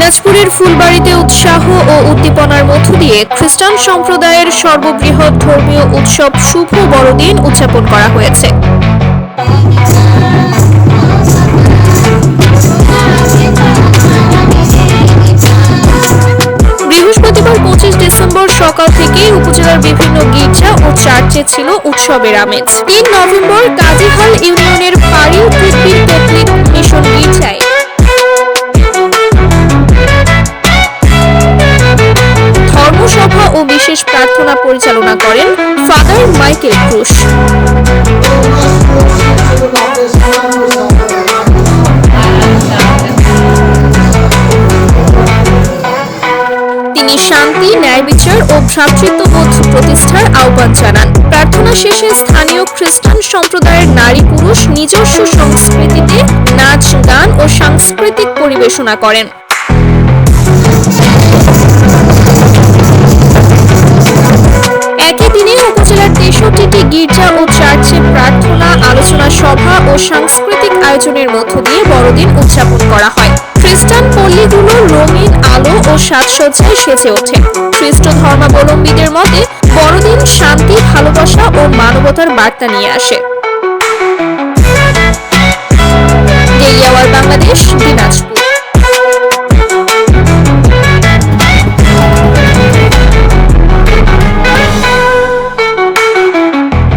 দিনাজপুরের ফুলবাড়ীতে উৎসাহ ও উদ্দীপনার মধ্য দিয়ে খ্রিস্টান সম্প্রদায়ের সর্ববৃহৎ ধর্মীয় উৎসব শুভ বড়দিন উদযাপন করা হয়েছে। বৃহস্পতিবার 25 ডিসেম্বর সকাল থেকেই উপজেলার বিভিন্ন গির্জা ও চার্চে ছিল উৎসবের আমেজ। 3 নভেম্বর কাজীহাল ইউনিয়নের পাড়ি পৃথ্বীর ক্যাথলিক মিশন গির্জায় ধর্মসভা ও বিশেষ প্রার্থনা পরিচালনা করেন ফাদার মাইকেল ক্রুশ। তিনি শান্তি, ন্যায় বিচার ও ভ্রাতৃত্ববোধ প্রতিষ্ঠার আহ্বান জানান। প্রার্থনা শেষে স্থানীয় খ্রিস্টান সম্প্রদায়ের নারী পুরুষ নিজস্ব সংস্কৃতিতে নাচ, গান ও সাংস্কৃতিক পরিবেশনা করেন। একই দিনে উপজেলার 63টি গির্জা ও চার্চে প্রার্থনা, আলোচনা সভা ও সাংস্কৃতিক আয়োজনের মধ্য দিয়ে বড়দিন উদযাপন করা হয়। খ্রিস্টান পল্লীগুলো রঙিন আলো ও সাজসজ্জায় সেজে ওঠে। খ্রিস্ট ধর্মাবলম্বীদের মতে বড়দিন শান্তি, ভালোবাসা ও মানবতার বার্তা নিয়ে আসে।